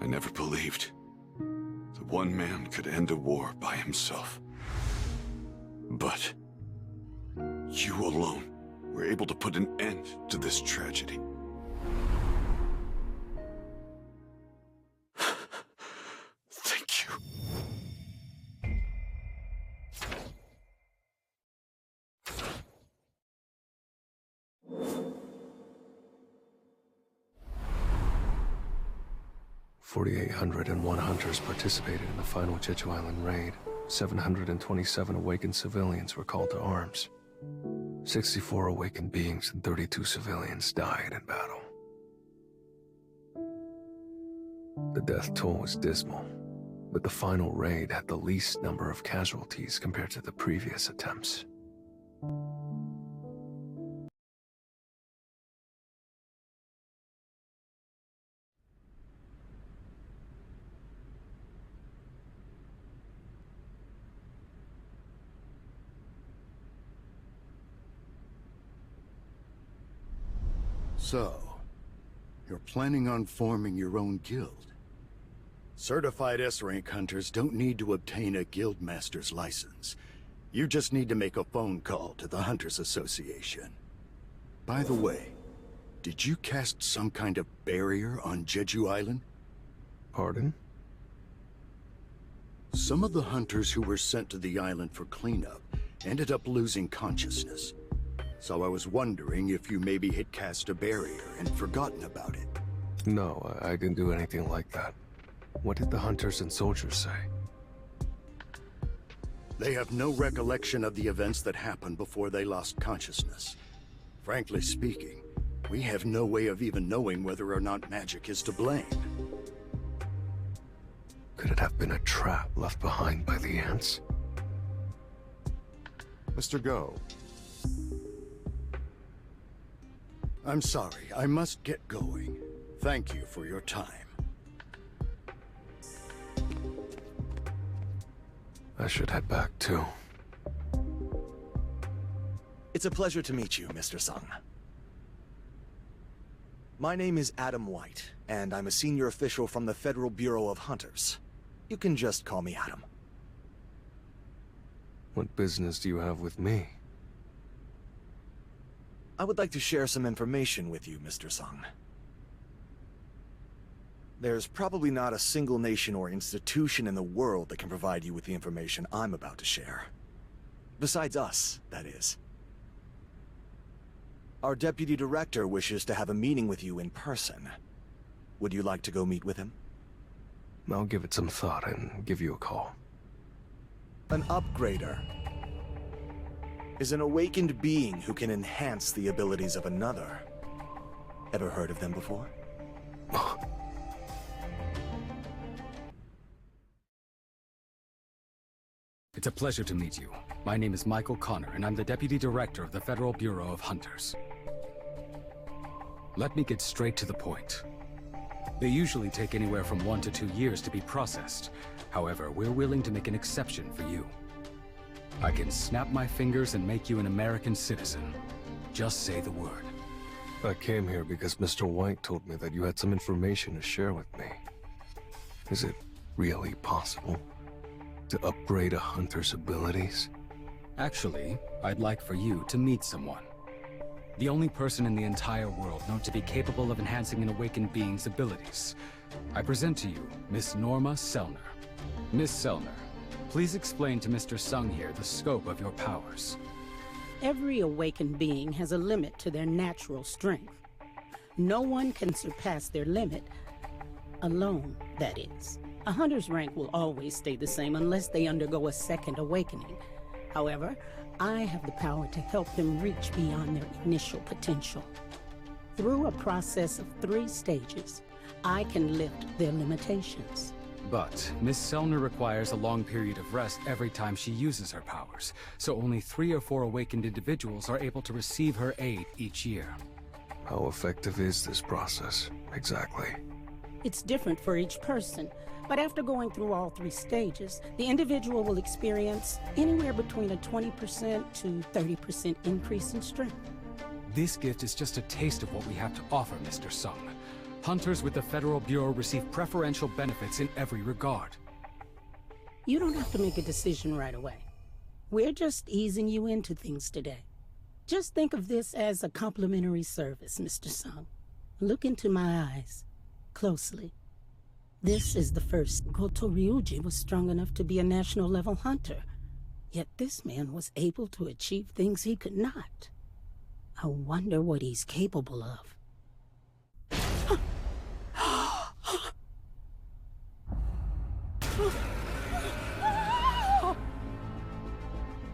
I never believed that one man could end a war by himself. But you alone were able to put an end to this tragedy. Thank you. (4,801) hunters participated in the final Jeju Island raid. 727 awakened civilians were called to arms. 64 awakened beings and 32 civilians died in battle. The death toll was dismal, but the final raid had the least number of casualties compared to the previous attempts. So, you're planning on forming your own guild. Certified S-rank hunters don't need to obtain a guild master's license. You just need to make a phone call to the Hunters Association. By the way, did you cast some kind of barrier on Jeju Island? Pardon? Some of the hunters who were sent to the island for cleanup ended up losing consciousness. So I was wondering if you maybe had cast a barrier and forgotten about it. No, I didn't do anything like that. What did the hunters and soldiers say? They have no recollection of the events that happened before they lost consciousness. Frankly speaking, we have no way of even knowing whether or not magic is to blame. Could it have been a trap left behind by the ants? Mr. Go. I'm sorry, I must get going. Thank you for your time. I should head back too. It's a pleasure to meet you, Mr. Sung. My name is Adam White, and I'm a senior official from the Federal Bureau of Hunters. You can just call me Adam. What business do you have with me? I would like to share some information with you, Mr. Sung. There's probably not a single nation or institution in the world that can provide you with the information I'm about to share. Besides us, that is. Our deputy director wishes to have a meeting with you in person. Would you like to go meet with him? I'll give it some thought and give you a call. An upgrader is an awakened being who can enhance the abilities of another. Ever heard of them before? It's a pleasure to meet you. My name is Michael Connor, and I'm the Deputy Director of the Federal Bureau of Hunters. Let me get straight to the point. They usually take anywhere from 1 to 2 years to be processed. However, we're willing to make an exception for you. I can snap my fingers and make you an American citizen. Just say the word. I came here because Mr. White told me that you had some information to share with me. Is it really possible to upgrade a hunter's abilities? Actually, I'd like for you to meet someone. The only person in the entire world known to be capable of enhancing an awakened being's abilities. I present to you Miss Norma Selner. Miss Selner, please explain to Mr. Sung here the scope of your powers. Every awakened being has a limit to their natural strength. No one can surpass their limit, alone, that is. A hunter's rank will always stay the same unless they undergo a second awakening. However, I have the power to help them reach beyond their initial potential. Through a process of 3 stages, I can lift their limitations. But Miss Selner requires a long period of rest every time she uses her powers, so only 3 or 4 awakened individuals are able to receive her aid each year. How effective is this process, exactly? It's different for each person, but after going through all 3 stages, the individual will experience anywhere between a 20% to 30% increase in strength. This gift is just a taste of what we have to offer, Mr. Sung. Hunters with the Federal Bureau receive preferential benefits in every regard. You don't have to make a decision right away. We're just easing you into things today. Just think of this as a complimentary service, Mr. Sung. Look into my eyes closely. This is the first Goto Ryuji was strong enough to be a national-level hunter. Yet this man was able to achieve things he could not. I wonder what he's capable of.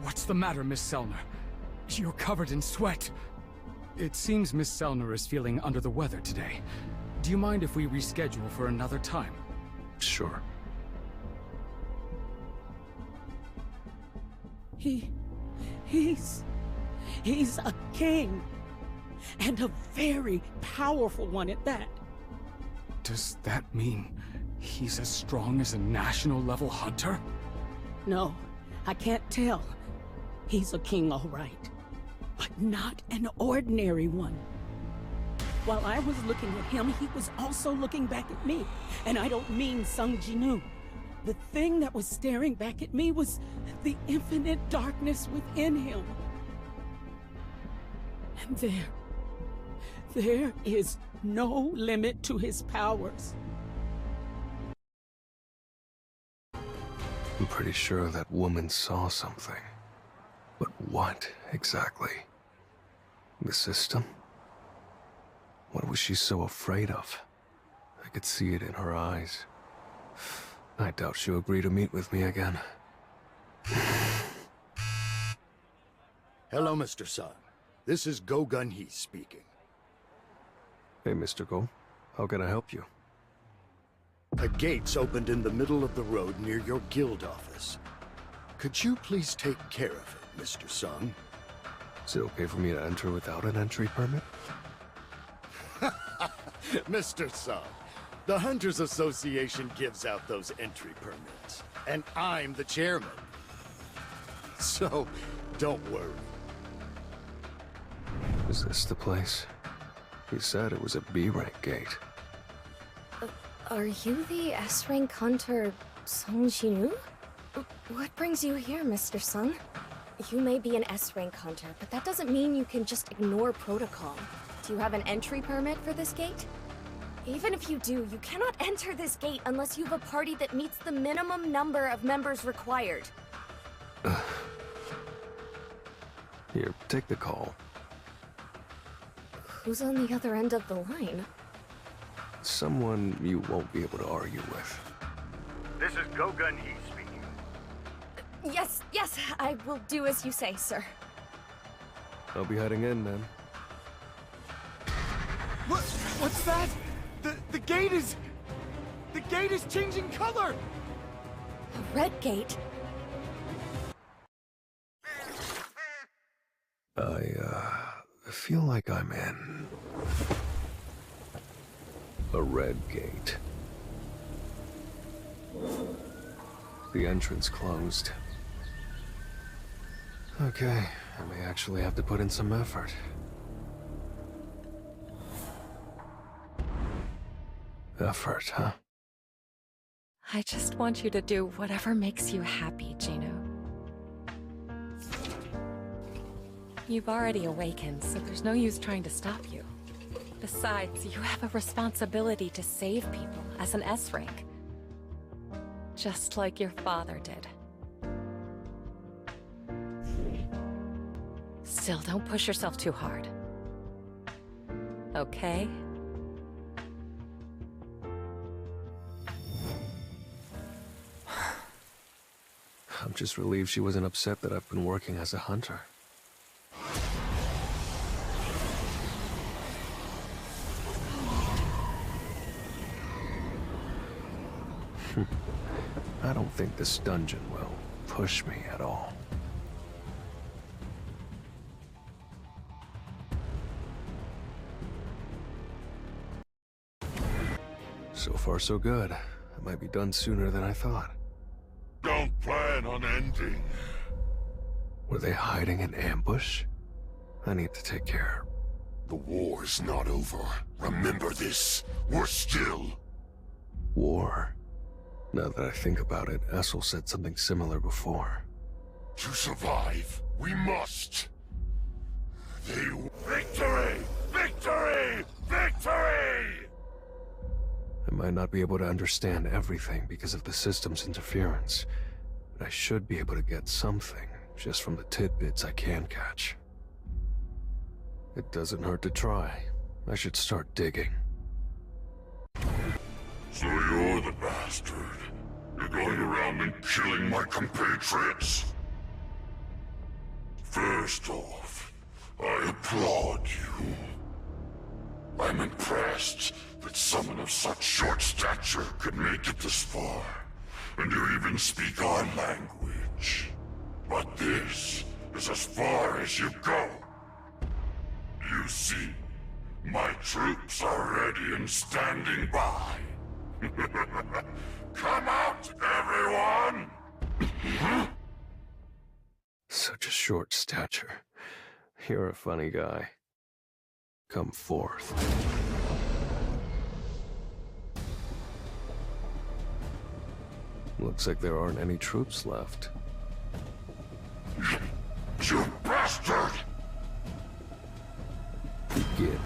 What's the matter, Miss Selner? You're covered in sweat. It seems Miss Selner is feeling under the weather today. Do you mind if we reschedule for another time? Sure. He's a king. And a very powerful one at that. Does that mean he's as strong as a national-level hunter? No, I can't tell. He's a king, all right. But not an ordinary one. While I was looking at him, he was also looking back at me. And I don't mean Sung Jinu. The thing that was staring back at me was the infinite darkness within him. And there is no limit to his powers. I'm pretty sure that woman saw something. But what, exactly? The system? What was she so afraid of? I could see it in her eyes. I doubt she'll agree to meet with me again. Hello, Mr. Sun. This is Go Gun-hee speaking. Hey, Mr. Go. How can I help you? A gate's opened in the middle of the road near your guild office. Could you please take care of it, Mr. Sung? Is it okay for me to enter without an entry permit? Mr. Sung, the Hunters Association gives out those entry permits, and I'm the chairman. So, don't worry. Is this the place? He said it was a B-rank gate. Are you the S-rank hunter, Sung Jinu? What brings you here, Mr. Sung? You may be an S-rank hunter, but that doesn't mean you can just ignore protocol. Do you have an entry permit for this gate? Even if you do, you cannot enter this gate unless you have a party that meets the minimum number of members required. Here, take the call. Who's on the other end of the line? Someone you won't be able to argue with. This is Go Gun-hee speaking. Yes, I will do as you say, sir. I'll be heading in then. What's that? The gate is changing color! A red gate? I feel like I'm in a red gate. The entrance closed. Okay, I may actually have to put in some effort. Effort, huh? I just want you to do whatever makes you happy, Gino. You've already awakened, so there's no use trying to stop you. Besides, you have a responsibility to save people as an S-rank. Just like your father did. Still, don't push yourself too hard. Okay? I'm just relieved she wasn't upset that I've been working as a hunter. I don't think this dungeon will push me at all. So far, so good. I might be done sooner than I thought. Don't plan on ending. Were they hiding in ambush? I need to take care The war is not over. Remember this. We're still... War. Now that I think about it, Essel said something similar before. To survive, we must. Victory! Victory! Victory! I might not be able to understand everything because of the system's interference, but I should be able to get something, just from the tidbits I can catch. It doesn't hurt to try. I should start digging. So you're the bastard. You're going around and killing my compatriots? First off, I applaud you. I'm impressed that someone of such short stature could make it this far, and you even speak our language. But this is as far as you go. You see, my troops are ready and standing by. Come out, everyone! Such a short stature. You're a funny guy. Come forth. Looks like there aren't any troops left. You bastard! Begin.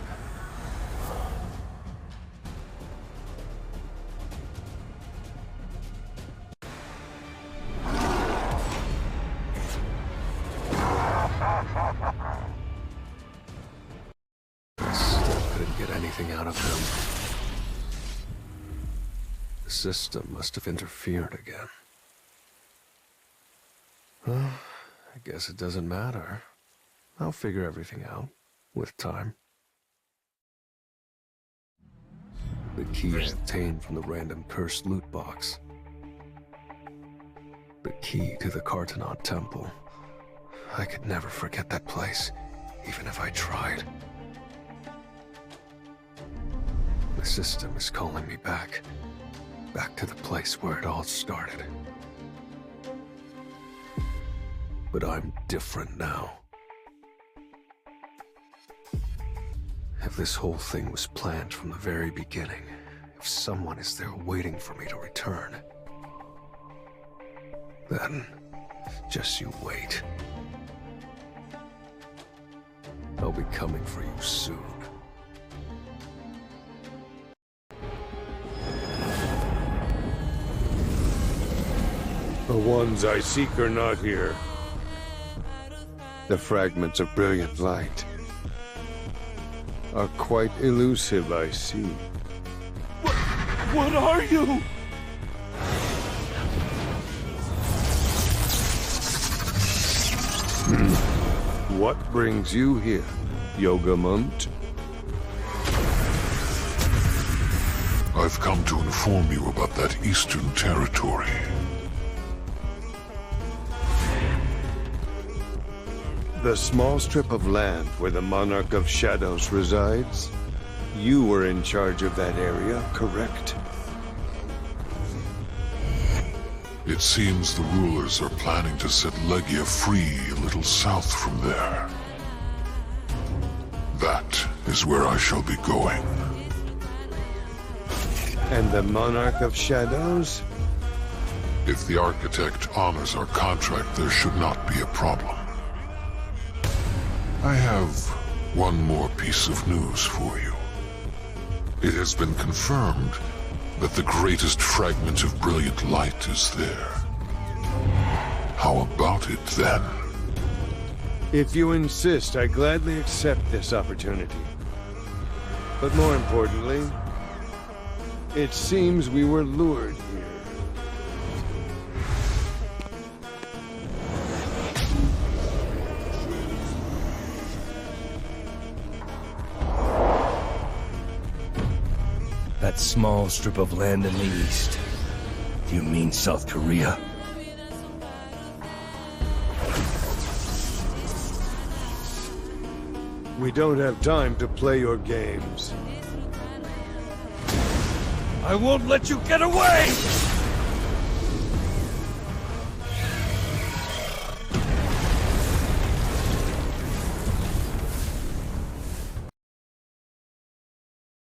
Still couldn't get anything out of him. The system must have interfered again. Well, I guess it doesn't matter. I'll figure everything out, with time. The key I obtained from the random cursed loot box. The key to the Cartonaut Temple. I could never forget that place, even if I tried. The system is calling me back. Back to the place where it all started. But I'm different now. If this whole thing was planned from the very beginning, if someone is there waiting for me to return, then just you wait. I'll be coming for you soon. The ones I seek are not here. The fragments of brilliant light are quite elusive, I see. What are you? What brings you here, Yogamont? I've come to inform you about that eastern territory. The small strip of land where the Monarch of Shadows resides? You were in charge of that area, correct? It seems the rulers are planning to set Legia free a little south from there. That is where I shall be going. And the Monarch of Shadows? If the architect honors our contract, there should not be a problem. I have one more piece of news for you. It has been confirmed that the greatest fragment of brilliant light is there. How about it, then? If you insist, I gladly accept this opportunity. But more importantly, it seems we were lured here. That small strip of land in the east. Do you mean South Korea? We don't have time to play your games. I won't let you get away!